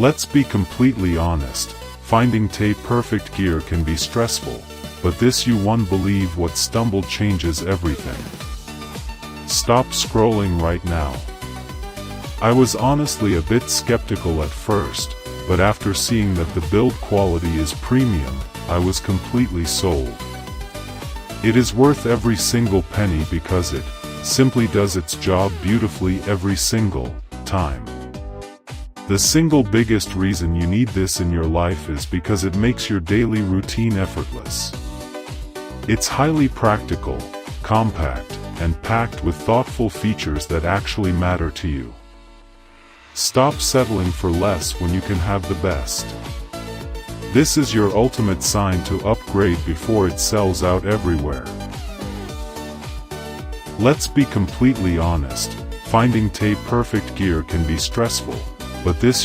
Let's be completely honest, finding tape-perfect gear can be stressful, but this you won't believe what stumble changes everything. Stop scrolling right now. I was honestly a bit skeptical at first, but after seeing that the build quality is premium, I was completely sold. It is worth every single penny because it simply does its job beautifully every single time. The single biggest reason you need this in your life is because it makes your daily routine effortless. It's highly practical, compact, and packed with thoughtful features that actually matter to you. Stop settling for less when you can have the best. This is your ultimate sign to upgrade before it sells out everywhere. Let's be completely honest, finding tape-perfect gear can be stressful, but this